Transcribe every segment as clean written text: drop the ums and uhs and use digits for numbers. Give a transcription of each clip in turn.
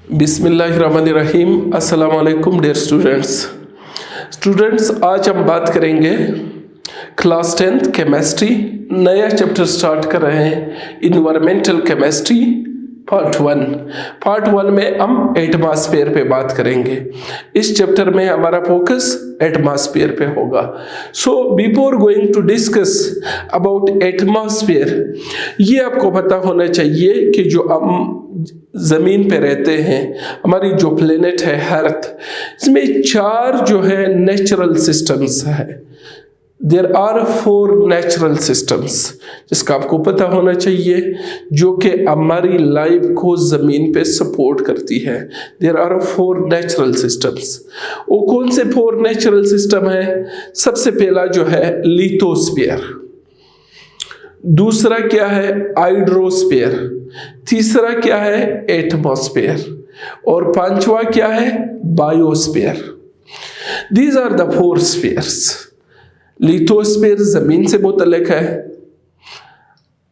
बिस्मिल्लाहिर्रहमानिर्रहीम। अस्सलाम वालेकुम डियर स्टूडेंट्स, आज हम बात करेंगे क्लास 10th केमिस्ट्री, नया चैप्टर स्टार्ट कर रहे हैं इन्वायरमेंटल केमिस्ट्री पार्ट 1। पार्ट 1 में हम एटमॉस्फेयर पे बात करेंगे। इस चैप्टर में हमारा फोकस एटमॉस्फेयर पे होगा। So before going to discuss about atmosphere, ये आपको पता होना चाहिए कि जो हम ज़मीन पे रहते हैं, हमारी जो प्लेनेट है अर्थ, इसमें 4 जो है नेचुरल सिस्टम्स है। देयर आर 4 नेचुरल सिस्टम्स, जिसका आपको पता होना चाहिए, जो कि हमारी लाइफ को ज़मीन पे सपोर्ट करती है। There are 4 natural systems. वो कौन से 4 नेचुरल सिस्टम है? सबसे पहला जो है लिथोस्फीयर, दूसरा क्या है हाइड्रोस्फीयर, तीसरा क्या है एटमॉस्फेयर, और 5वां क्या है biosphere. These are the 4 spheres. Lithosphere जमीन से मुतल्लिक है,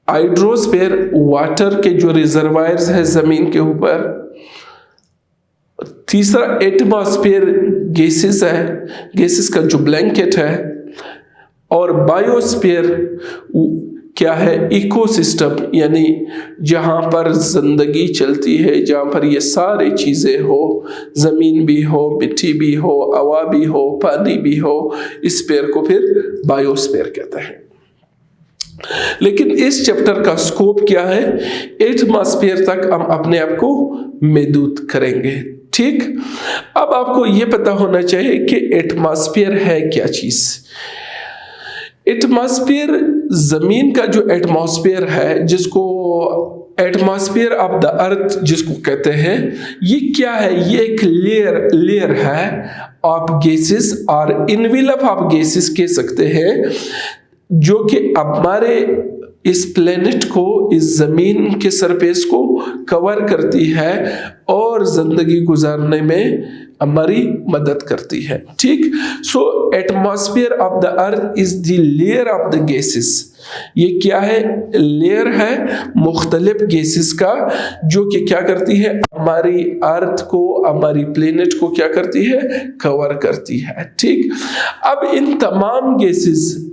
हाइड्रोस्फीयर वाटर के जो रिजर्वायर्स है जमीन के ऊपर, तीसरा एटमॉस्फेयर गैसेस है, गैसेस का जो ब्लैंकेट है, और बायोस्फीयर क्या है? इकोसिस्टम, यानी जहाँ पर जिंदगी चलती है, जहाँ पर ये सारी चीज़ें हो, ज़मीन भी हो, मिट्टी भी हो, हवा भी हो, पानी भी हो, इस पेड़ को फिर बायोस्फीयर कहते हैं। लेकिन इस चैप्टर का स्कोप क्या है? एटमॉस्फेयर तक हम अपने आप को महदूद करेंगे। ठीक, अब आपको ये पता होना चाहिए कि एटमॉस्फेयर है क्या चीज़। एटमॉस्फेयर जमीन का जो एटमॉस्फेयर है, जिसको एटमॉस्फेयर ऑफ द अर्थ जिसको कहते हैं, ये क्या है? ये एक लेयर है ऑफ गैसेस, और इनवेलप ऑफ गैसेस कह सकते हैं, जो कि हमारे इस प्लेनेट को, इस जमीन के सरफेस को कवर करती है और जिंदगी गुजारने में हमारी मदद करती है। ठीक, so atmosphere of the earth is the layer of the gases. ये क्या है? लेयर है मुख्तलिफ गैसेस का, जो कि क्या करती है? हमारी अर्थ को, हमारी प्लेनेट को क्या करती है? कवर करती है। ठीक, अब इन तमाम gases,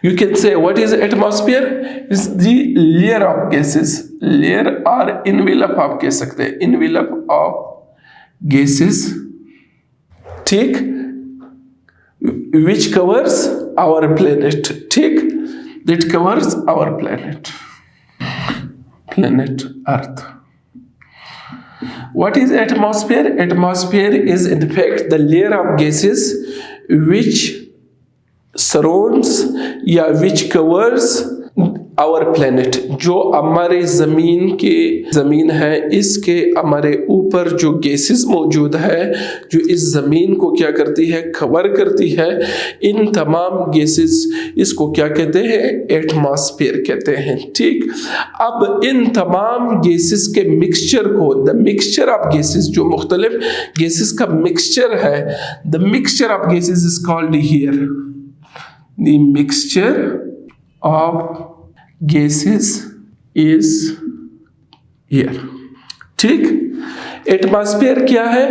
you can say what is atmosphere? is the layer of gases, layer or envelope आप कह सकते हैं, envelope of gases, ठीक, which covers our planet, ठीक, that covers our planet Earth. What is atmosphere? Atmosphere is in fact the layer of gases which surrounds या which covers our planet, जो हमारे ज़मीन है, इसके हमारे ऊपर जो गैसेस मौजूद है, जो इस ज़मीन को क्या करती है? कवर करती है। इन तमाम गैसेस, इसको क्या कहते हैं? एटमॉस्फेयर कहते हैं। ठीक, अब इन तमाम गैसेस के मिक्सचर को, द मिक्सचर ऑफ गैसेस, जो मुख्तलिफ गैसेस का मिक्सचर है, the mixture of gases is called here the mixture of gases is here। ठीक, एटमॉस्फेयर क्या है?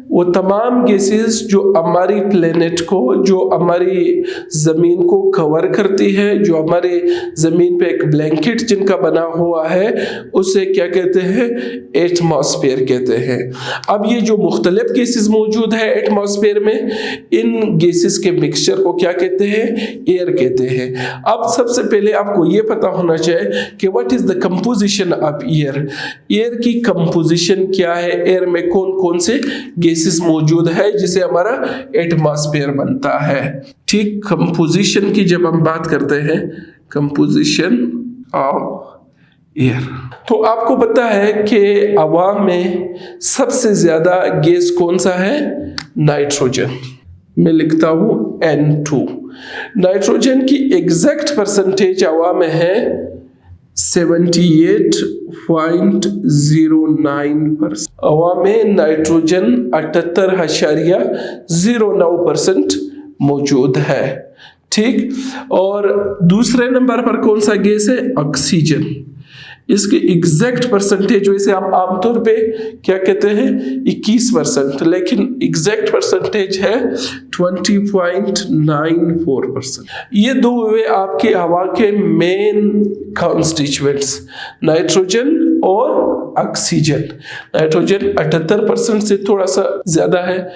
वो तमाम गैसेस जो हमारी प्लेनेट को, जो हमारी ज़मीन को कवर करती है, जो हमारे ज़मीन पे एक ब्लैंकेट जिनका बना हुआ है, उसे क्या कहते हैं? एटमॉस्फेयर कहते हैं। अब ये जो मुख्तलिफ गैसेस मौजूद है एटमॉस्फेयर में, इन गैसेस के मिक्सचर को क्या कहते हैं? एयर कहते हैं। अब सबसे पहले आपको ये पता होना चाहिए कि what is the composition of air. Air की कंपोजिशन क्या है? एयर में कौन कौन से गैसेस मौजूद है जिसे हमारा एटमॉस्फेयर बनता है। ठीक, कंपोजिशन की जब हम बात करते हैं, कंपोजिशन ऑफ एयर, तो आपको पता है कि हवा में सबसे ज्यादा गैस कौन सा है? नाइट्रोजन। मैं लिखता हूं N2। नाइट्रोजन की एग्जैक्ट परसेंटेज हवा में है 78.09%। हवा में नाइट्रोजन 78.09% मौजूद है। ठीक, और दूसरे नंबर पर कौन सा गैस है? ऑक्सीजन। इसके एग्जैक्ट परसेंटेज वैसे हम आमतौर पे क्या कहते हैं 21%, लेकिन एग्जैक्ट परसेंटेज है 20.94%। ये दो हुए आपके हवा के मेन कॉन्स्टिट्यूएंट्स, नाइट्रोजन और ऑक्सीजन। नाइट्रोजन 78% से थोड़ा सा ज्यादा है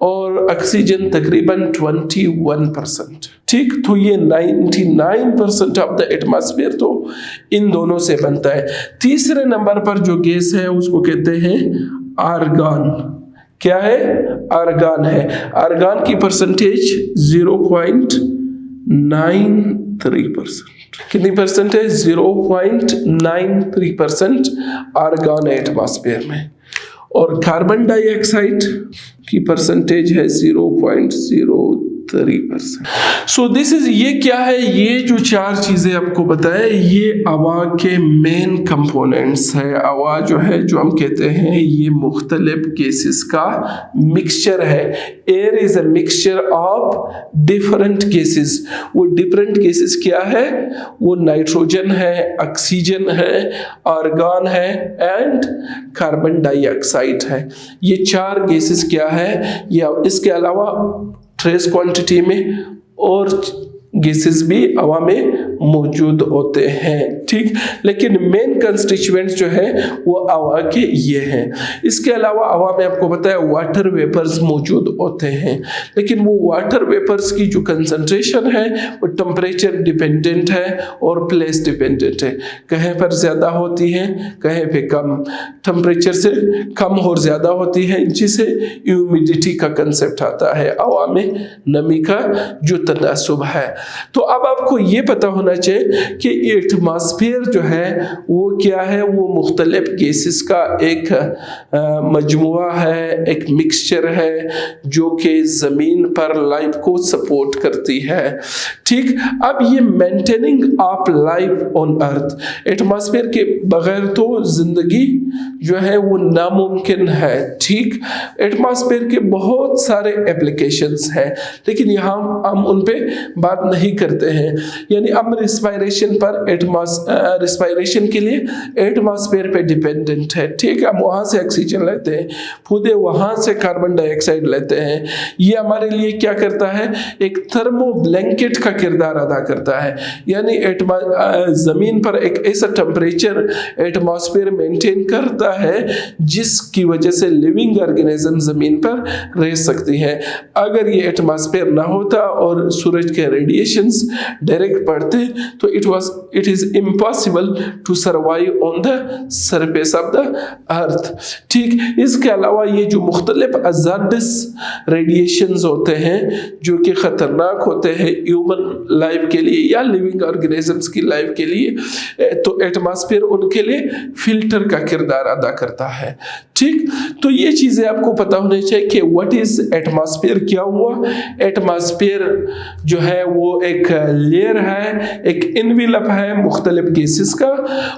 और ऑक्सीजन तकरीबन 21%। ठीक, तो ये 99% ऑफ द एटमॉस्फेयर तो इन दोनों से बनता है। तीसरे नंबर पर जो गैस है उसको कहते हैं आर्गन। क्या है? आर्गन है। आर्गन की परसेंटेज 0.93%। कितनी परसेंट है? 0.93% आर्गन है एटमॉस्फेयर में। और कार्बन डाइऑक्साइड की परसेंटेज है 0.03%। सो दिस इज, ये क्या है? ये जो चार चीजें आपको बताए ये हवा के मेन कंपोनेंट्स है। हवा जो है, जो हम कहते हैं, ये मुख्तलिफ गैसेस का मिक्सचर है। Air is a mixture of different gases. वो डिफरेंट गैसेस क्या है? वो नाइट्रोजन है, ऑक्सीजन है, आर्गन है एंड कार्बन डाइऑक्साइड है। ये चार गैसेस क्या है? या इसके अलावा ट्रेस क्वांटिटी में और गैसेस भी हवा में मौजूद होते हैं। ठीक, लेकिन मेन कंस्टिट्यूएंट्स जो है वो हवा के ये हैं। इसके अलावा हवा में आपको पता है वाटर वेपर्स मौजूद होते हैं, लेकिन वो वाटर वेपर्स की जो कंसंट्रेशन है वो टेम्परेचर डिपेंडेंट है और प्लेस डिपेंडेंट है। कहीं पर ज़्यादा होती है, कहीं पे कम, टेम्परेचर से कम और ज़्यादा होती है, जिसे ह्यूमिडिटी का कंसेप्ट आता है, हवा में नमी का जो तनासुब है। तो अब आपको ये पता होना चाहिए कि एटमॉस्फेयर जो है वो क्या है? वो मुख्तलिफ गैसेस का एक मजमुआ है, एक मिक्सचर है जो कि ज़मीन पर लाइफ को सपोर्ट करती है। ठीक, अब ये maintaining of life on earth, atmosphere के बगैर तो जिंदगी जो है वो नामुमकिन है। ठीक, एटमॉस्फेयर के बहुत सारे एप्लीकेशंस हैं, लेकिन यहाँ हम उन पे बात नहीं करते हैं। यानी हम रिस्पायरेशन पर रिस्पायरेशन के लिए एटमॉस्फेयर पे डिपेंडेंट है। ठीक, हम वहाँ से ऑक्सीजन लेते हैं, खुदे वहाँ से कार्बन डाइऑक्साइड लेते हैं। ये हमारे लिए क्या करता है? एक थर्मो ब्लैंकेट का किरदार अदा करता है। यानी ज़मीन पर एक ऐसा टेम्परेचर एटमॉस्फेयर मेंटेन करता है जिसकी वजह से लिविंग ऑर्गेनिज्म ज़मीन पर रह सकती हैं। अगर ये एटमॉस्फेयर ना होता और सूरज के रेडिएशंस डायरेक्ट पड़ते तो it is impossible to survive on the surface of the earth. ठीक, इसके अलावा ये जो मुख्तलिफ हज़ार्डस रेडिएशंस होते हैं जो कि ख़तरनाक होते हैं ह्यूमन लाइफ के लिए या लिविंग ऑर्गेनिजम्स की लाइफ के लिए, तो एटमॉस्फेयर उनके लिए फिल्टर का किरदार अदा करता है। ठीक, तो ये चीज़ें आपको पता होनी चाहिए कि व्हाट इज एटमॉस्फेयर, क्या हुआ। एटमॉस्फेयर जो है वो एक लेयर है, एक इनवेलप है मुख्तलिफ गैसेस का,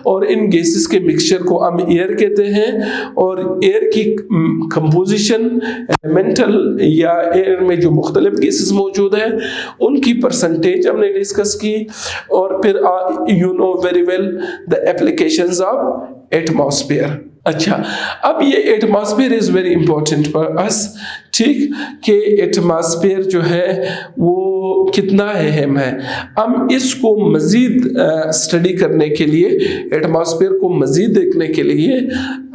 और इन गैसेस के मिक्सचर को हम एयर कहते हैं। और एयर की कंपोजिशन, एलिमेंटल या एयर में जो मुख्तलिफ गैसेस मौजूद हैं उनकी परसेंटेज हमने डिस्कस की। और फिर you know very well the applications of atmosphere. अच्छा, अब ये atmosphere is very important for us. ठीक, कि एटमॉस्फेयर जो है वो कितना अहम है। हम इसको मज़ीद स्टडी करने के लिए, एटमॉस्फेयर को मज़ीद देखने के लिए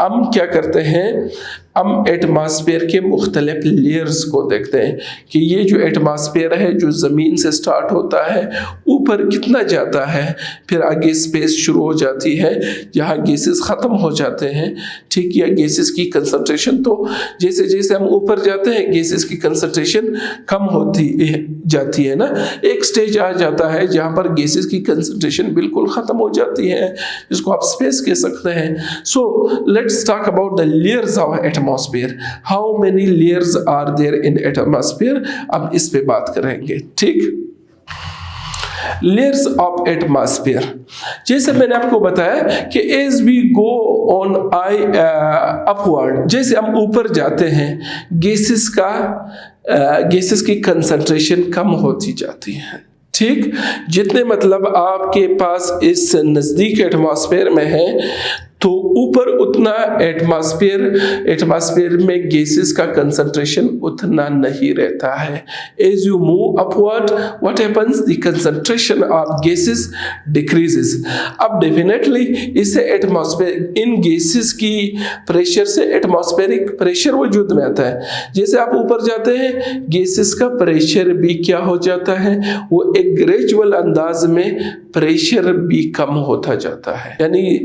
हम क्या करते हैं? हम एटमॉस्फेयर के मुख्तलिफ लेयर्स को देखते हैं कि ये जो एटमॉस्फेयर है जो ज़मीन से स्टार्ट होता है, ऊपर कितना जाता है, फिर आगे स्पेस शुरू हो जाती है जहाँ गैसेस ख़त्म हो जाते हैं। ठीक, या गैसेस की कंसंट्रेशन तो जैसे जैसे हम ऊपर जाते हैं गैसेस की कंसंट्रेशन कम होती जाती है ना। एक स्टेज आ जाता है जहाँ पर गैसेस की कंसंट्रेशन बिल्कुल ख़त्म हो जाती है, जिसको आप स्पेस कह सकते हैं। So let's talk about the layers of atmosphere. How many layers are there in atmosphere, अब इस पे बात करेंगे। ठीक, लेयर्स ऑफ एटमॉस्फेयर, जैसे मैंने आपको बताया कि as we go on upward, जैसे हम ऊपर जाते हैं गैसेस की कंसंट्रेशन कम होती जाती है। ठीक, जितने मतलब आपके पास इस नज़दीक एटमॉस्फेयर में है तो ऊपर उतना एटमॉस्फेयर में गैसेस का कंसंट्रेशन उतना नहीं रहता है। As you move upward what happens, the concentration of gases decreases. अब डेफिनेटली इससे एटमॉस्फेयर इन गैसेस की प्रेशर से एटमॉस्फेरिक प्रेशर वजूद में आता है। जैसे आप ऊपर जाते हैं गैसेस का प्रेशर भी क्या हो जाता है, वो एक ग्रेजुअल अंदाज में प्रेशर भी कम होता जाता है। यानी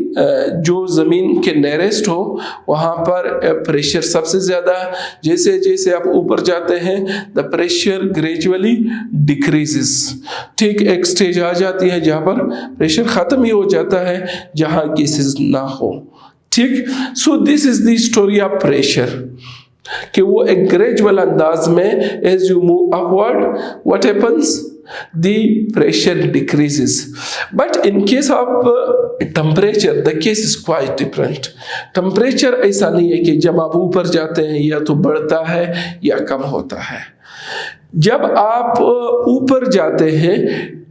जो जमीन के नेरेस्ट हो वहां पर प्रेशर सबसे ज्यादा, जैसे जैसे आप ऊपर जाते हैं द प्रेशर ग्रेजुअली डिक्रीजेस। ठीक, एक स्टेज आ जाती है जहां पर प्रेशर खत्म ही हो जाता है, जहां गैसेस ना हो। ठीक, so this is the story of pressure कि वो एक ग्रेजुअल अंदाज में as you move upward what happens, the pressure decreases. But in case of temperature the case is quite different. Temperature ऐसा नहीं है कि जब आप ऊपर जाते हैं या तो बढ़ता है या कम होता है। जब आप ऊपर जाते हैं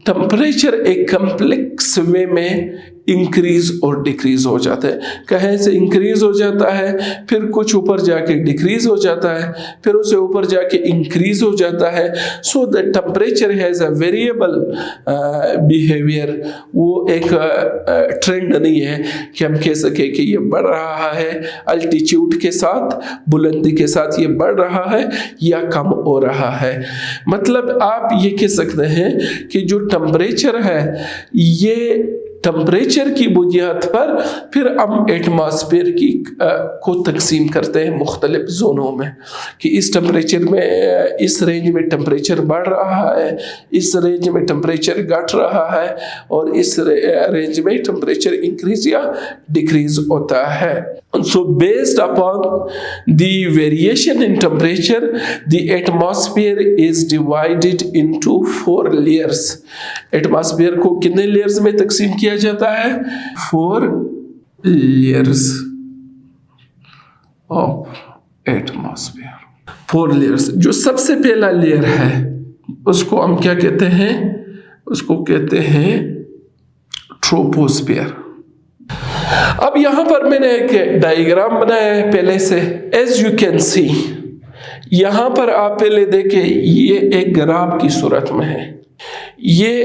टेम्परेचर एक कम्प्लेक्स वे में इंक्रीज और डिक्रीज हो जाता है। कहीं से इंक्रीज हो जाता है, फिर कुछ ऊपर जाके डिक्रीज हो जाता है, फिर उसे ऊपर जाके इंक्रीज हो जाता है। So the temperature has a variable behaviour. वो एक ट्रेंड नहीं है कि हम कह सके कि ये बढ़ रहा है अल्टीट्यूड के साथ, बुलंदी के साथ ये बढ़ रहा है या कम हो रहा है। मतलब आप ये कह सकते हैं कि जो टेम्परेचर है ये टेम्परेचर की बुनियाद पर फिर हम एटमॉस्फेयर की को तकसीम करते हैं मुख्तलिफ जोनों में कि इस टेम्परेचर में इस रेंज में टेम्परेचर बढ़ रहा है, इस रेंज में टेम्परेचर घट रहा है और इस रेंज में टेम्परेचर इंक्रीज या डिक्रीज होता है। So based upon the variation in temperature, the atmosphere is divided into 4 layers. Atmosphere को कितने लेयर्स में तकसीम किया जाता है? 4 layers of atmosphere. 4 layers। जो सबसे पहला लेयर है उसको हम क्या कहते हैं? उसको कहते हैं ट्रोपोस्फेयर। अब यहां पर मैंने एक डायग्राम बनाया है पहले से। एज यू कैन सी, यहां पर आप पहले देखें ये एक ग्राफ की सूरत में है। ये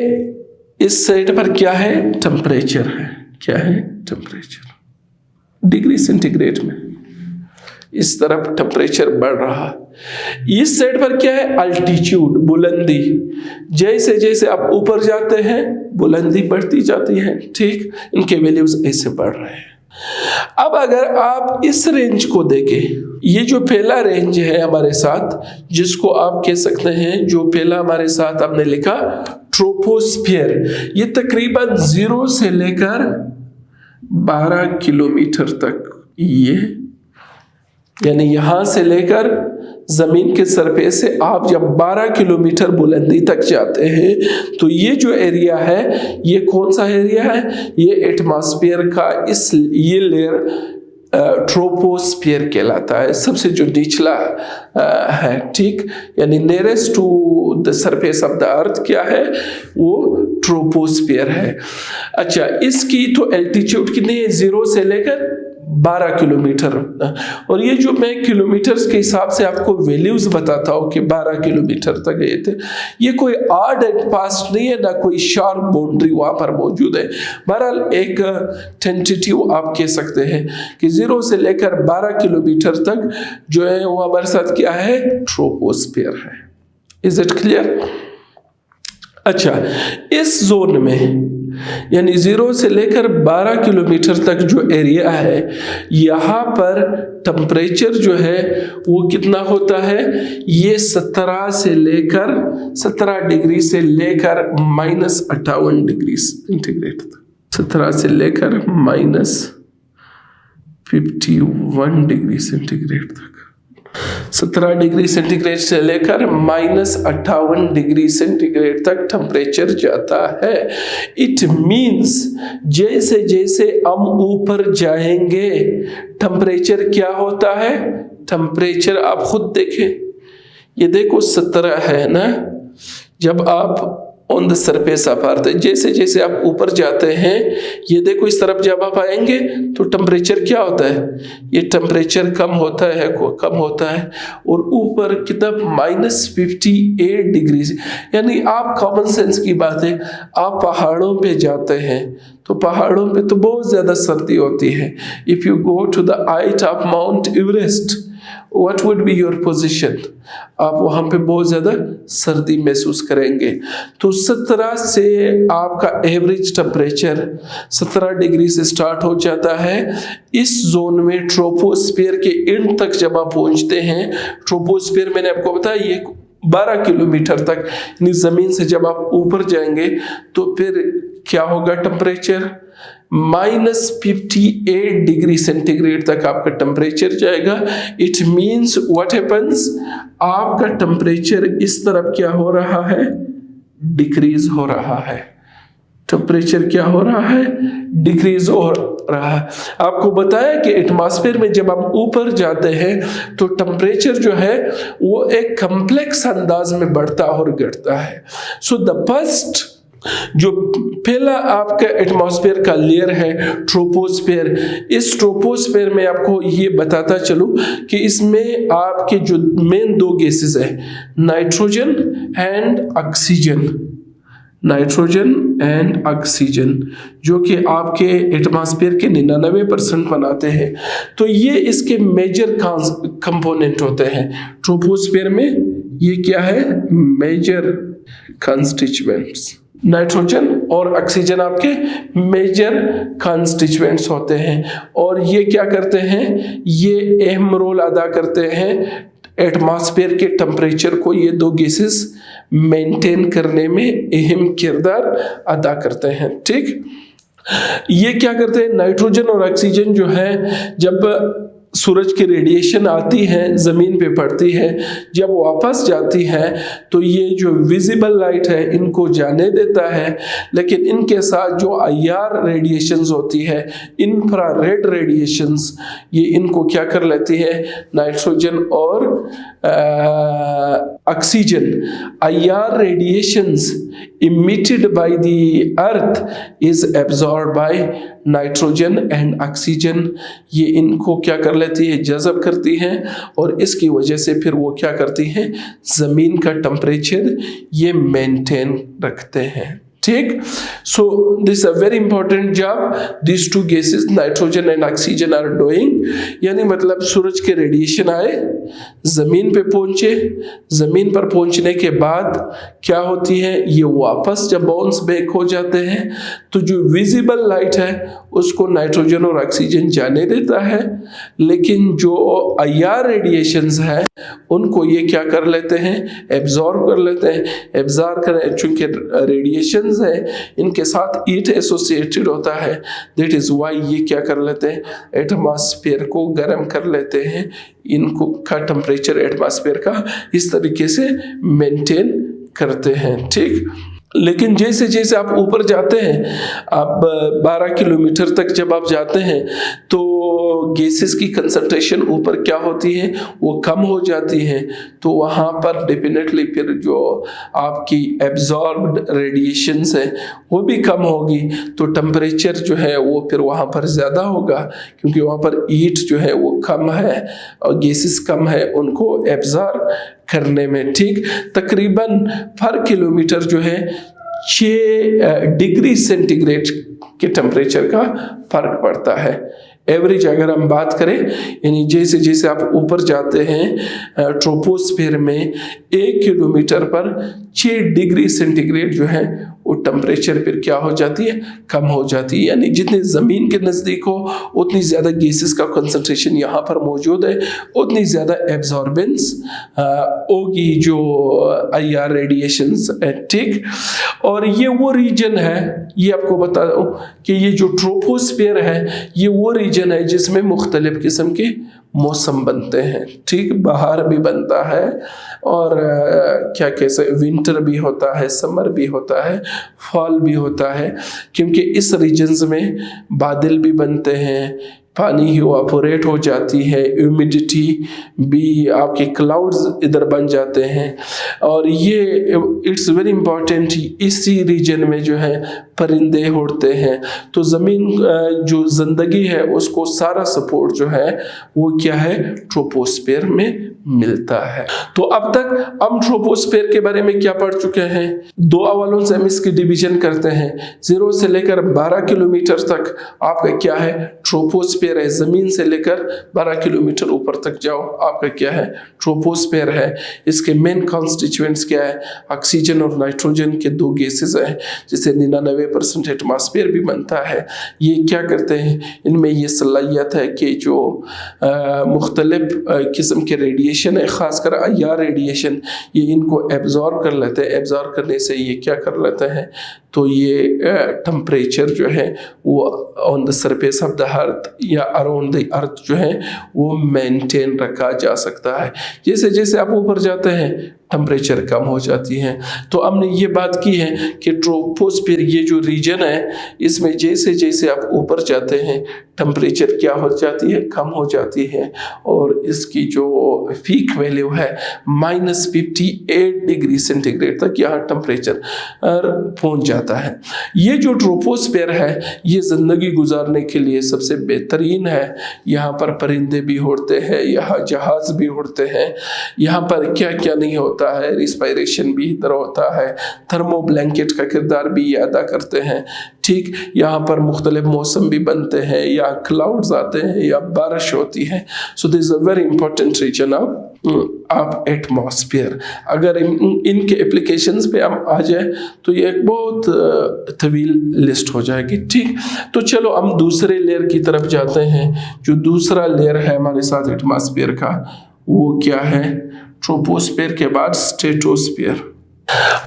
इस साइड पर क्या है? टेम्परेचर है। क्या है? टेम्परेचर डिग्री सेंटीग्रेड में। इस तरफ टेम्परेचर बढ़ रहा। इस साइड पर क्या है? अल्टीट्यूड, बुलंदी। जैसे जैसे आप ऊपर जाते हैं बुलंदी बढ़ती जाती है। ठीक, इनके वैल्यूज ऐसे बढ़ रहे हैं। अब अगर आप इस रेंज को देखें, ये जो पहला रेंज है हमारे साथ, जिसको आप कह सकते हैं, जो पहला हमारे साथ आपने लिखा ट्रोपोस्फियर, ये तकरीबन 0 से लेकर 12 किलोमीटर तक, ये यानी यहां से लेकर जमीन के सरफेस से आप जब 12 किलोमीटर बुलंदी तक जाते हैं तो ये जो एरिया है ये कौन सा एरिया है? ये एटमॉस्फेयर का ये लेयर ट्रोपोस्फियर कहलाता है। सबसे जो निचला है, ठीक, यानी nearest to the surface of the earth क्या है? वो ट्रोपोस्फियर है। अच्छा, इसकी तो एल्टीट्यूड कितनी है? 0 से लेकर 12 किलोमीटर। और ये जो मैं किलोमीटर्स के हिसाब से आपको वैल्यूज बताता हूँ कि 12 किलोमीटर तक गए थे, ये कोई हार्ड एंड फास्ट नहीं है, ना कोई शार्प बाउंड्री वहां पर मौजूद है। बहरहाल एक टेंटेटिव आप कह सकते हैं कि 0 से लेकर 12 किलोमीटर तक जो है वो हमारे साथ क्या है? ट्रोपोस्फियर है। Is it clear? अच्छा, इस जोन में यानी 0 से लेकर 12 किलोमीटर तक जो एरिया है, यहाँ पर टेम्परेचर जो है वो कितना होता है? ये 17 डिग्री से लेकर -58 डिग्री सेंटीग्रेड तक, 17 से लेकर -51 डिग्री सेंटीग्रेड तक, 17 डिग्री सेंटीग्रेड से लेकर -58 डिग्री सेंटीग्रेड तक टेम्परेचर जाता है। इट मीन्स जैसे जैसे हम ऊपर जाएंगे टेम्परेचर क्या होता है? टेम्परेचर आप खुद देखें, ये देखो 17 है ना, जब आप on the surface of earth. जैसे जैसे आप ऊपर जाते हैं, ये देखो इस तरफ जब आप आएंगे तो टेम्परेचर क्या होता है, ये टेम्परेचर कम होता है और ऊपर कितना -58 डिग्री। यानी आप कॉमन सेंस की बात है, आप पहाड़ों पे जाते हैं तो पहाड़ों पे तो बहुत ज़्यादा सर्दी होती है। If you go to the height of Mount Everest, what would be your position? आप वहाँ पे बहुत ज़्यादा सर्दी महसूस करेंगे। तो 17 से आपका एवरेज टेम्परेचर 17 डिग्री से स्टार्ट हो जाता है। इस जोन में ट्रोपोस्फीयर के एंड तक जब आप पहुँचते हैं, ट्रोपोस्फीयर मैंने आपको बताया ये 12 किलोमीटर तक, यानी ज़मीन से जब आप ऊपर जाएंगे तो फिर क्या होगा, टेम्परेचर -58 डिग्री सेंटीग्रेड तक आपका टेम्परेचर जाएगा। इट मीन्स व्हाट हैपन्स, आपका टेम्परेचर इस तरफ क्या हो रहा है, डिक्रीज हो रहा है। टेम्परेचर क्या हो रहा है, डिक्रीज हो रहा है। आपको बताया कि एटमॉस्फेयर में जब आप ऊपर जाते हैं तो टेम्परेचर जो है वो एक कॉम्प्लेक्स अंदाज में बढ़ता और घटता है। सो द फर्स्ट जो पहला आपका एटमॉस्फेयर का लेयर है ट्रोपोस्फेयर। इस ट्रोपोस्फेयर में आपको ये बताता चलूं कि इसमें आपके जो मेन 2 गैसेस है, nitrogen and oxygen, nitrogen and oxygen, जो कि आपके एटमॉस्फेयर के 99% बनाते हैं। तो ये इसके मेजर कंपोनेंट होते हैं ट्रोपोस्फेयर में। ये क्या है, मेजर कंस्टिट्यूएंट्स। नाइट्रोजन और ऑक्सीजन आपके मेजर कॉन्स्टिट्यूएंट्स होते हैं और ये क्या करते हैं, ये अहम रोल अदा करते हैं एटमॉस्फेयर के टेम्परेचर को, ये 2 गैसेस मेंटेन करने में अहम किरदार अदा करते हैं। ठीक, ये क्या करते हैं, नाइट्रोजन और ऑक्सीजन जो है, जब सूरज की रेडिएशन आती है, ज़मीन पे पड़ती है, जब वापस जाती है तो ये जो विजिबल लाइट है इनको जाने देता है, लेकिन इनके साथ जो IR रेडिएशंस होती है, इंफ्रारेड रेडिएशंस, ये इनको क्या कर लेती है, नाइट्रोजन और oxygen. IR radiations emitted by the earth is absorbed by nitrogen and oxygen, ये इनको क्या कर लेती है, जज़ब करती हैं और इसकी वजह से फिर वो क्या करती हैं, ज़मीन का टेम्परेचर ये मेंटेन रखते हैं। ठीक, so this a very important job this 2 gases nitrogen and oxygen are doing. यानी मतलब सूरज के रेडिएशन आए, ज़मीन पे पहुंचे, ज़मीन पर पहुंचने के बाद क्या होती है, ये वापस जब बाउंस बैक हो जाते हैं तो जो विजिबल लाइट है उसको नाइट्रोजन और ऑक्सीजन जाने देता है, लेकिन जो IR रेडिएशंस है उनको ये क्या कर लेते हैं, एब्जॉर्ब कर लेते हैं। एब्जॉर्ब करें, चूंकि रेडिएशंस है इनके साथ हीट एसोसिएटेड होता है, दैट इज व्हाई ये क्या कर लेते हैं, एटमॉस्फेयर को गर्म कर लेते हैं। इनको का टेम्परेचर एटमॉस्फेयर का इस तरीके से मेंटेन करते हैं। ठीक, लेकिन जैसे जैसे आप ऊपर जाते हैं, आप 12 किलोमीटर तक जब आप जाते हैं तो गैसेस की कंसंट्रेशन ऊपर क्या होती है, वो कम हो जाती है। तो वहाँ पर डेफिनेटली फिर जो आपकी एब्जॉर्ब्ड रेडिएशंस है वो भी कम होगी, तो टेम्परेचर जो है वो फिर वहाँ पर ज़्यादा होगा, क्योंकि वहाँ पर हीट जो है वो कम है और गैसेस कम है उनको एब्जॉर्ब करने में। ठीक, तकरीबन पर किलोमीटर जो है 6 डिग्री सेंटीग्रेड के टेम्परेचर का फर्क पड़ता है। एवरेज अगर हम बात करें, यानी जैसे जैसे आप ऊपर जाते हैं ट्रोपोस्फेयर में 1 किलोमीटर पर 6 डिग्री सेंटीग्रेड जो है वो टेम्परेचर फिर क्या हो जाती है, कम हो जाती है। यानी जितने ज़मीन के नज़दीक हो उतनी ज़्यादा गैसेस का कंसंट्रेशन यहाँ पर मौजूद है, उतनी ज़्यादा एब्जॉर्बेंस होगी जो IR रेडिएशंस है। ठीक, और ये वो रीजन है, ये आपको बता दूं कि ये जो ट्रोपोस्फेयर है ये वो रीजन है जिसमें मुख्तलिफ किस्म के मौसम बनते हैं। ठीक, बाहर भी बनता है और क्या कैसे विंटर भी होता है, समर भी होता है, फॉल भी होता है, क्योंकि इस रीजन्स में बादल भी बनते हैं, पानी इवापोरेट हो जाती है, ह्यूमिडिटी भी, आपके क्लाउड्स इधर बन जाते हैं। और ये इट्स वेरी इम्पॉर्टेंट, इसी रीजन में जो है परिंदे उड़ते हैं। तो ज़मीन जो ज़िंदगी है उसको सारा सपोर्ट जो है वो क्या है, ट्रोपोस्फेयर में मिलता है। तो अब तक हम ट्रोपोस्फेयर के बारे में क्या पढ़ चुके हैं? दो अवलों से हम इसकी डिवीजन करते हैं। 0 से लेकर 12 किलोमीटर तक आपका क्या है, ट्रोपोस्फेयर है। जमीन से लेकर 12 किलोमीटर ऊपर तक जाओ, आपका क्या है, ट्रोपोस्फेयर है। इसके मेन कॉन्स्टिट्यूएंट्स क्या है, ऑक्सीजन और नाइट्रोजन के दो गैसेस हैं, जिसे 99% एटमॉस्फेयर भी बनता है। ये क्या करते हैं, इनमें ये सलाहियत है कि जो मुख्तलिफ किस्म के रेडिएशन है, ख़ासकर IR रेडिएशन, ये इनको एब्जॉर्ब कर लेते हैं। एब्जॉर्ब करने से ये क्या कर लेते हैं, तो ये टेम्परेचर जो है वो on the surface of the अर्थ या अराउंड द अर्थ जो है वो मेंटेन रखा जा सकता है। जैसे जैसे आप ऊपर जाते हैं टेम्परेचर कम हो जाती है। तो हमने ये बात की है कि ट्रोपोस्फीयर ये जो रीजन है, इसमें जैसे जैसे आप ऊपर जाते हैं टेम्परेचर क्या हो जाती है, कम हो जाती है। और इसकी जो पीक वैल्यू है -58 डिग्री सेंटीग्रेड तक यहाँ टेम्परेचर पहुँच जाता है। ये जो ट्रोपोस्फीयर है ये ज़िंदगी गुजारने के लिए सबसे बेहतरीन है। यहाँ पर परिंदे भी उड़ते हैं, यहाँ जहाज़ भी उड़ते हैं, यहाँ पर क्या क्या नहीं होता है, रिस्पायरेशन भी इधर होता है, थर्मो ब्लैंकेट का किरदार भी ये अदा करते हैं। ठीक, यहाँ पर मुख्तलिफ मौसम भी बनते हैं, या क्लाउड्स आते हैं या बारिश होती है। So this is a very important reason of atmosphere. अगर इनके एप्लीकेशंस पे हम आ जाए तो ये एक बहुत तवील लिस्ट हो जाएगी। ठीक, तो चलो हम दूसरे लेयर की तरफ जाते हैं। जो दूसरा लेयर है हमारे साथ एटमॉस्फेयर का, वो क्या है, ट्रोपोस्फेयर के बाद स्ट्रेटोस्फेयर।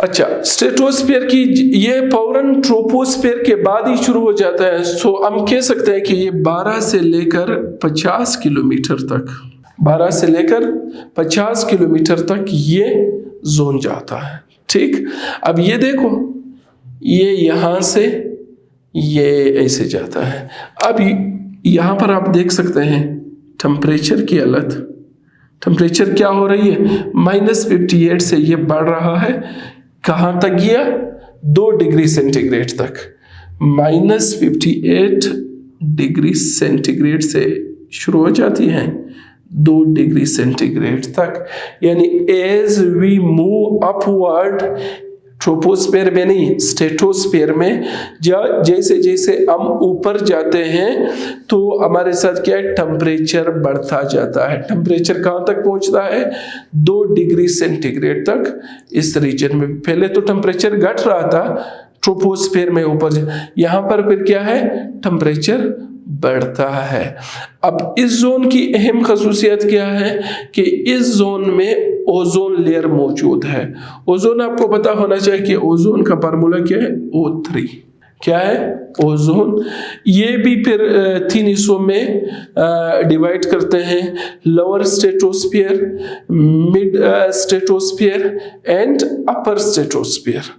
अच्छा, स्ट्रेटोस्फेयर की ये फौरन ट्रोपोस्फेयर के बाद ही शुरू हो जाता है। सो हम कह सकते हैं कि ये 12 से लेकर 50 किलोमीटर तक, 12 से लेकर 50 किलोमीटर तक ये जोन जाता है। ठीक, अब ये देखो, ये यहाँ से ये ऐसे जाता है। अब यहाँ पर आप देख सकते हैं टेम्परेचर की हालत, टेम्परेचर क्या हो रही है, -58 से ये बढ़ रहा है, कहाँ तक गया, 2 डिग्री सेंटीग्रेड तक। -58 डिग्री सेंटीग्रेड से शुरू हो जाती है 2 डिग्री सेंटीग्रेड तक। यानी as we move upward, troposphere में नहीं, स्ट्रेटोस्फेयर में जैसे जैसे हम ऊपर जाते हैं तो हमारे साथ क्या है, टेम्परेचर बढ़ता जाता है। टेम्परेचर कहाँ तक पहुँचता है, 2 डिग्री सेंटीग्रेड तक इस रीजन में। पहले तो टेम्परेचर घट रहा था ट्रोपोस्फेयर में ऊपर, यहाँ पर फिर क्या है, टेम्परेचर बढ़ता है। अब इस जोन की अहम खसूसियत क्या है कि इस जोन में ओजोन लेयर मौजूद है। ओजोन आपको पता होना चाहिए कि ओजोन का फार्मूला क्या है, O3। क्या है, ओजोन। ये भी फिर 3 हिस्सों में डिवाइड करते हैं, lower stratosphere, mid stratosphere and upper stratosphere.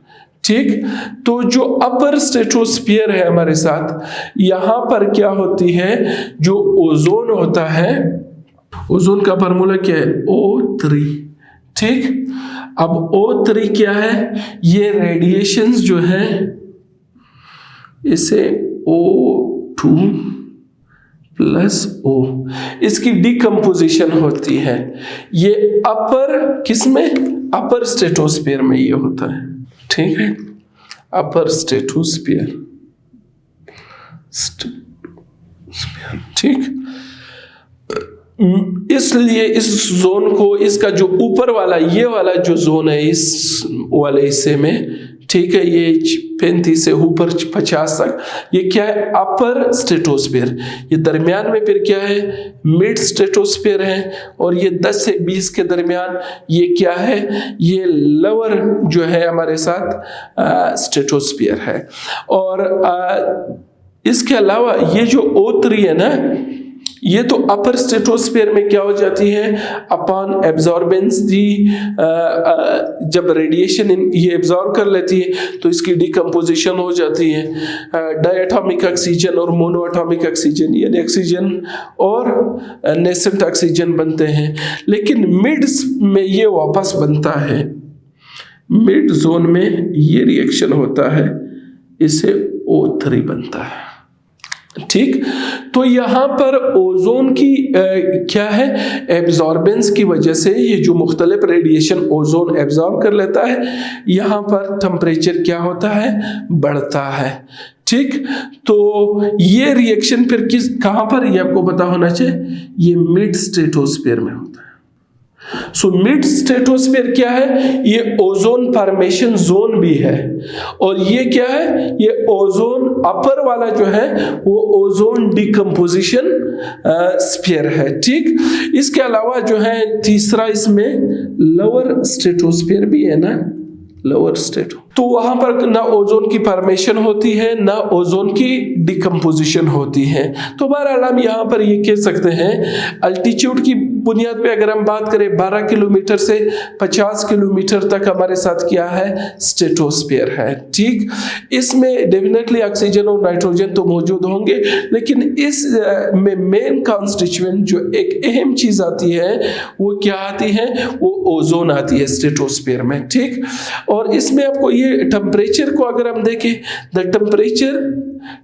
ठीक, तो जो अपर स्ट्रेटोस्फीयर है हमारे साथ, यहाँ पर क्या होती है, जो ओजोन होता है, ओजोन का फार्मूला क्या है, O3। ठीक, अब O3 क्या है, ये रेडिएशंस जो है इसे O2 प्लस O, इसकी डिकम्पोजिशन होती है। ये अपर किस में, अपर स्ट्रेटोस्फीयर में ये होता है। ठीक है, अपर स्ट्रेटोस्फीयर। ठीक, इसलिए इस जोन को, इसका जो ऊपर वाला ये वाला जो जोन है इस वाले हिस्से में, ठीक है, ये 35 से ऊपर 50 तक, ये क्या है, अपर स्ट्रेटोस्फीयर। ये दरमियान में फिर क्या है, मिड स्ट्रेटोस्फीयर है। और ये 10 से 20 के दरमियान ये क्या है, ये लोअर जो है हमारे साथ स्ट्रेटोस्फीयर है। और इसके अलावा ये जो O3 है ना, ये तो अपर स्ट्रेटोस्फीयर में क्या हो जाती है, अपॉन एब्जॉर्बेंस दी, जब रेडिएशन ये एब्जॉर्ब कर लेती है तो इसकी डिकम्पोजिशन हो जाती है, डायटोमिक ऑक्सीजन और मोनोएटॉमिक ऑक्सीजन, यानी ऑक्सीजन और नेसेंट ऑक्सीजन बनते हैं। लेकिन मिड में ये वापस बनता है, मिड जोन में ये रिएक्शन होता है, इसे O3 बनता है। ठीक, तो यहाँ पर ओजोन की क्या है, एब्जॉर्बेंस की वजह से ये जो मुख्तलिफ रेडिएशन ओजोन एब्जॉर्ब कर लेता है, यहाँ पर टेम्परेचर क्या होता है, बढ़ता है। ठीक, तो ये रिएक्शन फिर कहाँ पर, ये आपको पता होना चाहिए, ये मिड स्ट्रेटोस्फीयर में होता है। सो मिड स्ट्रेटोस्फीयर क्या है, ये ओजोन फॉर्मेशन जोन भी है, और ये क्या है, ये ओजोन अपर वाला जो है वो ओजोन डिकम्पोजिशन स्फीयर है। ठीक, इसके अलावा जो है तीसरा इसमें लोअर स्ट्रेटोस्फीयर भी है ना, लोअर स्ट्रेटो, तो वहां पर ना ओजोन की फॉर्मेशन होती है ना ओजोन की डिकम्पोजिशन होती है। तो बहरहाल हम यहाँ पर ये कह सकते हैं अल्टीट्यूड की बुनियाद पे अगर हम बात करें 12 किलोमीटर से 50 किलोमीटर तक हमारे साथ क्या है, स्ट्रेटोस्फीयर है। ठीक, इसमें डेफिनेटली ऑक्सीजन और नाइट्रोजन तो मौजूद होंगे, लेकिन इस में मेन कॉन्स्टिट्यूएंट जो एक अहम चीज आती है वो क्या आती है, वो ओजोन आती है स्ट्रेटोस्फीयर में। ठीक, और इसमें आपको ये टेम्परेचर को अगर हम देखें, द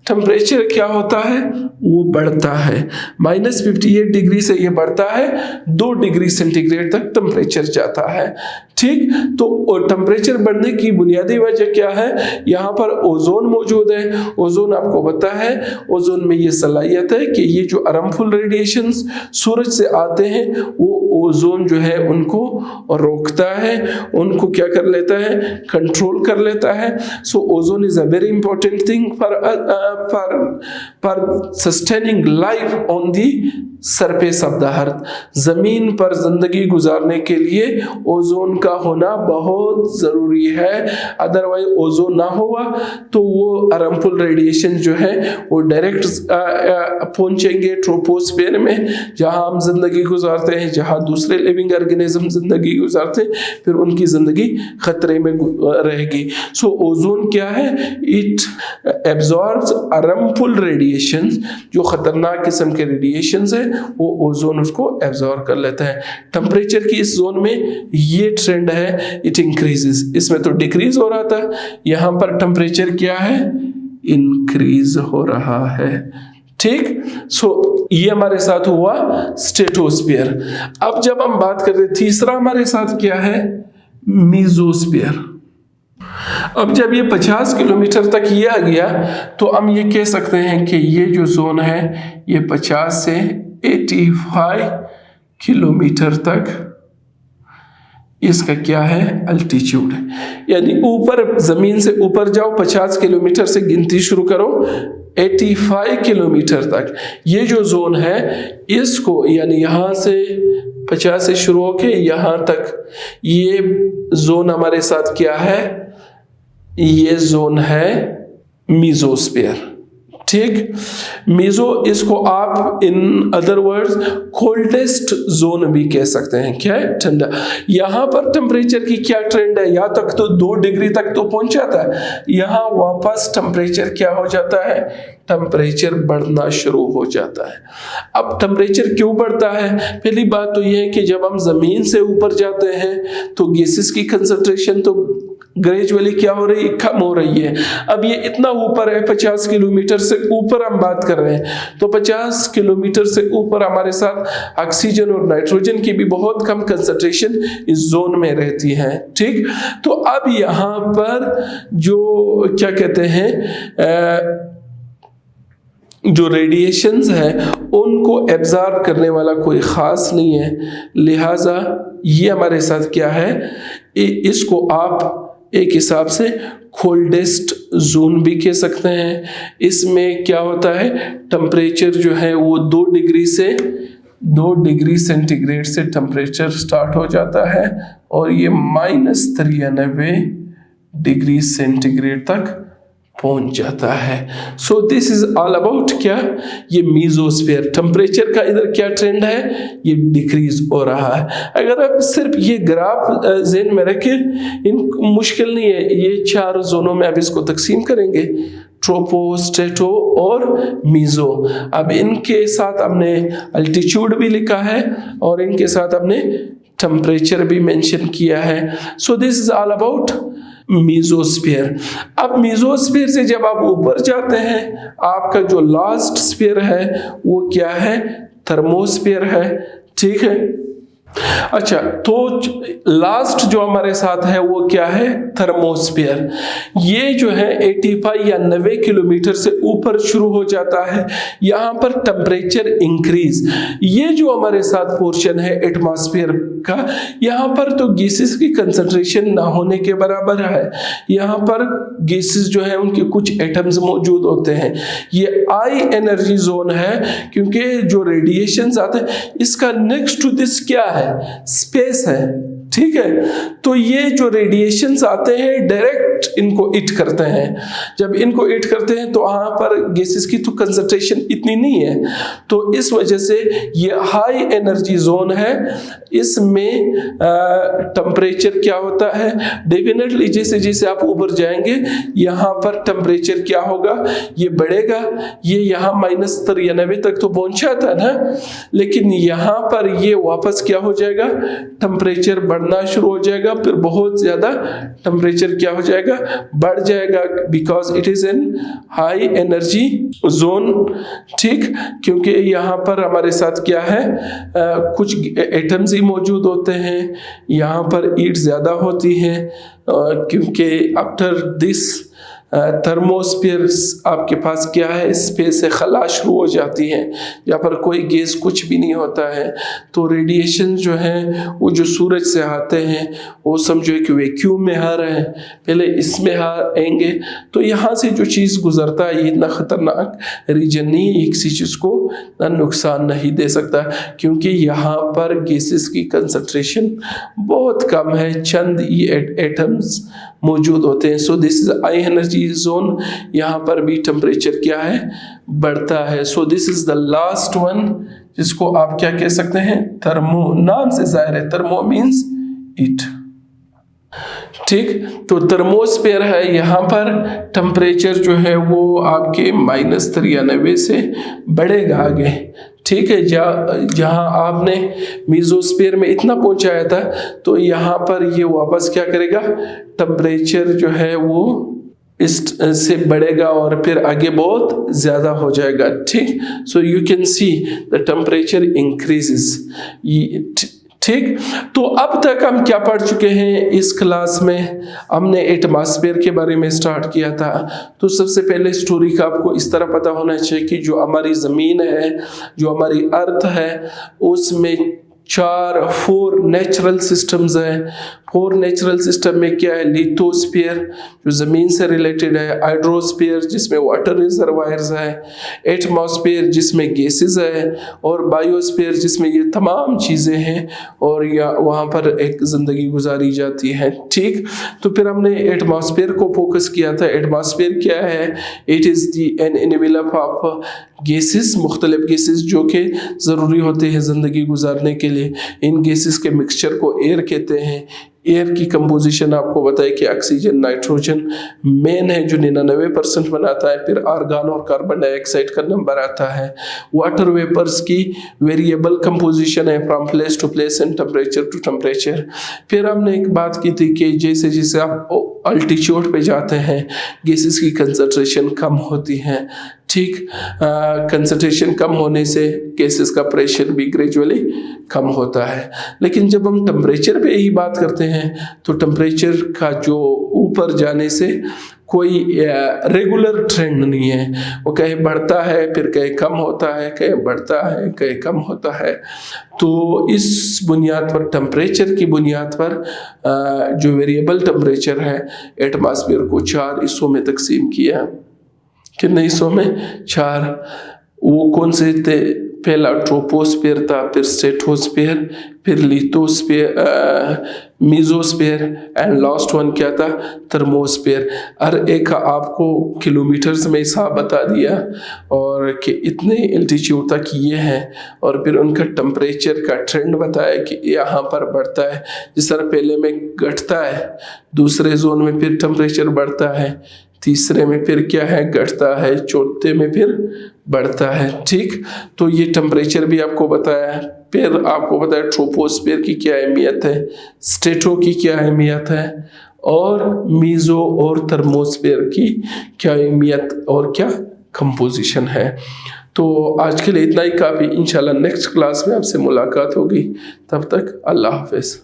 टेम्परेचर क्या होता है, वो बढ़ता है, -58 डिग्री से ये बढ़ता है, 2 डिग्री सेंटीग्रेड तक टेम्परेचर जाता है। ठीक, तो टेम्परेचर बढ़ने की बुनियादी वजह क्या है, यहाँ पर ओजोन मौजूद है। ओजोन आपको पता है, ओजोन में ये सलाहियत है कि ये जो हार्मफुल रेडिएशंस सूरज से आते हैं वो ओजोन जो है उनको रोकता है, उनको क्या कर लेता है, कंट्रोल कर लेता है। सो ozone is a very important thing for sustaining life on the surface of the अर्थ। जमीन पर जिंदगी गुजारने के लिए ओजोन का होना बहुत जरूरी है, अदरवाइज ओजोन ना हुआ तो वो हार्मफुल रेडिएशन जो है वो डायरेक्ट पहुंचेंगे ट्रोपोस्फीयर में, जहां हम जिंदगी गुजारते हैं, जहां दूसरे लिविंग ऑर्गेनिज्म जिंदगी गुजारते हैं, फिर उनकी जिंदगी खतरे में रहेगी। सो ओजोन क्या है, इट एब्जॉर्ब्स हार्मफुल रेडिएशन, जो खतरनाक किस्म के रेडिएशन है वो ओजोन उसको एब्जॉर्ब कर लेता है। टेम्परेचर की इस जोन में ये ट्रेंड है, इट इंक्रीजेस, इसमें तो डिक्रीज हो रहा था, यहां पर टेम्परेचर क्या है, इंक्रीज हो रहा है। ठीक, सो ये हमारे साथ हुआ स्ट्रेटोस्फीयर। अब जब हम बात करते हैं तीसरा हमारे साथ क्या है, मीजोस्फीयर। अब जब ये 50 किलोमीटर तक ये आ गया तो हम ये कह सकते हैं कि ये जो जोन है ये 50 से 85 किलोमीटर तक इसका क्या है, अल्टीट्यूड है, यानी ऊपर जमीन से ऊपर जाओ, 50 किलोमीटर से गिनती शुरू करो 85 किलोमीटर तक। ये जो जोन है इसको, यानी यहाँ से 50 से शुरू होके यहाँ तक, ये जोन हमारे साथ क्या है, ये जोन है मीजोस्फीयर। ठीक, मीजो, इसको आप in other words coldest zone भी कह सकते हैं। क्या है, ठंडा। यहाँ पर टेम्परेचर की क्या ट्रेंड है, यहाँ तक तो 2 डिग्री तक तो पहुंच जाता है, यहाँ वापस टेम्परेचर क्या हो जाता है, टेम्परेचर बढ़ना शुरू हो जाता है। अब टेम्परेचर क्यों बढ़ता है, पहली बात तो यह है कि जब हम जमीन से ऊपर जाते हैं तो गैसेस की कंसंट्रेशन तो ग्रेजुअली क्या हो रही है, कम हो रही है। अब ये इतना ऊपर है, 50 किलोमीटर से ऊपर हम बात कर रहे हैं, तो 50 किलोमीटर से ऊपर हमारे साथ ऑक्सीजन और नाइट्रोजन की भी बहुत कम कंसंट्रेशन इस जोन में रहती है। ठीक, तो अब यहाँ पर जो क्या कहते हैं, जो रेडिएशंस है उनको एब्जॉर्ब करने वाला कोई ख़ास नहीं है, लिहाजा ये हमारे साथ क्या है, इसको आप एक हिसाब से कोल्डेस्ट जोन भी कह सकते हैं। इसमें क्या होता है, टेम्परेचर जो है वो 2 डिग्री सेंटीग्रेड से टेम्परेचर स्टार्ट हो जाता है और ये -93 डिग्री सेंटीग्रेड तक पहुंच जाता है। So this is all about क्या, ये मीजोस्फीयर। टेम्परेचर का इधर क्या ट्रेंड है, ये डिक्रीज हो रहा है। अगर आप सिर्फ ये ग्राफ ज़हन में रखें, इन मुश्किल नहीं है, ये 4 जोनों में आप इसको तकसीम करेंगे, ट्रोपो, स्ट्रेटो और मीजो। अब इनके साथ हमने अल्टीट्यूड भी लिखा है और इनके साथ हमने टेम्परेचर भी मेंशन किया है। So this is all about mesosphere. अब मीजोस्फीयर से जब आप ऊपर जाते हैं, आपका जो लास्ट स्फीयर है वो क्या है, थर्मोस्फीयर है। ठीक है, अच्छा, तो लास्ट जो हमारे साथ है वो क्या है, थर्मोस्फीयर। ये जो है 85 या 90 किलोमीटर से ऊपर शुरू हो जाता है। यहाँ पर टेम्परेचर इंक्रीज, ये जो हमारे साथ पोर्शन है एटमॉस्फेयर का, यहाँ पर तो गैसेस की कंसंट्रेशन ना होने के बराबर है। यहाँ पर गैसेस जो है उनके कुछ एटम्स मौजूद होते हैं। ये हाई एनर्जी जोन है, क्योंकि जो रेडिएशंस आते हैं, इसका नेक्स्ट टू दिस क्या है, स्पेस है। ठीक है, तो ये जो रेडिएशंस आते हैं डायरेक्ट इनको हिट करते हैं। जब इनको हिट करते हैं तो वहाँ पर गैसेस की तो कंसंट्रेशन इतनी नहीं है, तो इस वजह से ये हाई एनर्जी जोन है। इसमें टेम्परेचर क्या होता है, डेफिनेटली जैसे जैसे आप ऊपर जाएंगे यहाँ पर टेम्परेचर क्या होगा, ये बढ़ेगा। ये यहाँ -93 तक तो पहुंचा था ना, लेकिन यहाँ पर ये वापस क्या हो जाएगा, टेम्परेचर बढ़ना शुरू हो जाएगा, फिर बहुत ज्यादा टेम्परेचर क्या हो जाएगा, बढ़ जाएगा, because it is an high energy zone. ठीक, क्योंकि यहाँ पर हमारे साथ क्या है, कुछ एटम्स ही मौजूद होते हैं, यहाँ पर हीट ज्यादा होती है, क्योंकि आफ्टर दिस थर्मोस्फीयर आपके पास क्या है, स्पेस से खला शुरू हो जाती है, यहाँ पर कोई गैस कुछ भी नहीं होता है। तो रेडिएशन जो है वो जो सूरज से आते हैं वो समझो एक वैक्यूम में आ रहे हैं, पहले इसमें आएंगे, तो यहाँ से जो चीज़ गुजरता है ये इतना ख़तरनाक रीजन नहीं है, किसी चीज़ को ना नुकसान नहीं दे सकता, क्योंकि यहाँ पर गैसेस की कंसंट्रेशन बहुत कम है, चंद एटम्स मौजूद होते हैं। सो this is high energy zone, यहाँ पर भी टेम्परेचर क्या है, बढ़ता है। So this is the last one, जिसको आप क्या कह सकते हैं, थर्मो। नाम से जाहिर है, थर्मो मीन्स हीट। ठीक, तो थर्मोस्फीयर है, यहाँ पर टेम्परेचर जो है वो आपके -93 से बढ़ेगा आगे। ठीक है, जहाँ आपने मीजोस्फीयर में इतना पहुंचाया था, तो यहाँ पर ये वापस क्या करेगा, टेम्परेचर जो है वो इस से बढ़ेगा और फिर आगे बहुत ज़्यादा हो जाएगा। ठीक, so you can see the temperature increases. ठीक, तो अब तक हम क्या पढ़ चुके हैं इस क्लास में, हमने एटमॉस्फेयर के बारे में स्टार्ट किया था। तो सबसे पहले स्टोरी का आपको इस तरह पता होना चाहिए कि जो हमारी ज़मीन है, जो हमारी अर्थ है, उसमें 4 नेचुरल सिस्टम्स हैं। 4 नेचुरल सिस्टम में क्या है, लिथोस्फीयर जो ज़मीन से रिलेटेड है, हाइड्रोस्फीयर जिसमें वाटर रिजर्वायर्स है, एटमॉस्फेयर जिसमें गैसेस है, और बायोस्फीयर जिसमें ये तमाम चीज़ें हैं और या वहाँ पर एक ज़िंदगी गुजारी जाती है। ठीक, तो फिर हमने एटमॉस्फेयर को फोकस किया था। एटमॉस्फेयर क्या है, it is the an envelope of gases, मुख्तलिफ गैसेस जो कि ज़रूरी होते हैं ज़िंदगी गुजारने के लिए। इन गैसेस के मिक्सचर को एयर कहते हैं। एयर की कंपोजिशन आपको बताए कि ऑक्सीजन, नाइट्रोजन मेन है जो 99% बनाता है, फिर आर्गन और कार्बन डाइऑक्साइड का नंबर आता है। वाटर वेपर्स की वेरिएबल कंपोजिशन है, from place to place and temperature to temperature. फिर हमने एक बात की थी कि जैसे जैसे आप अल्टीट्यूड पे जाते हैं गैसेस की कंसंट्रेशन कम होती है। ठीक, कंसंट्रेशन कम होने से गैसेस का प्रेशर भी ग्रेजुअली कम होता है। लेकिन जब हम टेम्परेचर पे ही बात करते हैं तो टेम्परेचर का जो ऊपर जाने से कोई रेगुलर ट्रेंड नहीं है, वो कहीं बढ़ता है फिर कहीं कम होता है, कहीं बढ़ता है कहीं कम होता है। तो इस बुनियाद पर, टेम्परेचर की बुनियाद पर जो वेरिएबल टेम्परेचर है, एटमॉस्फेयर को 4 हिस्सों में तकसीम किया। कितने हिस्सों में, 4। वो कौन से थे, पहला ट्रोपोस्फीयर था, फिर स्ट्रेटोस्फीयर, फिर lithosphere, mesosphere and last one क्या था, थर्मोस्फीयर। हर एक का आपको किलोमीटर्स में हिसाब बता दिया और कि इतने एल्टीट्यूड तक ये है, और फिर उनका टेम्परेचर का ट्रेंड बताया कि यहाँ पर बढ़ता है, जिस तरह पहले में घटता है, दूसरे जोन में फिर टेम्परेचर बढ़ता है, तीसरे में फिर क्या है, घटता है, चौथे में फिर बढ़ता है। ठीक, तो ये टेम्परेचर भी आपको बताया है। फिर आपको बताया ट्रोपोस्फीयर की क्या अहमियत है, स्ट्रेटो की क्या अहमियत है, और मीजो और थर्मोस्फीयर की क्या अहमियत और क्या कंपोजिशन है। तो आज के लिए इतना ही काफ़ी। इंशाल्लाह नेक्स्ट क्लास में आपसे मुलाकात होगी, तब तक अल्लाह हाफिज़।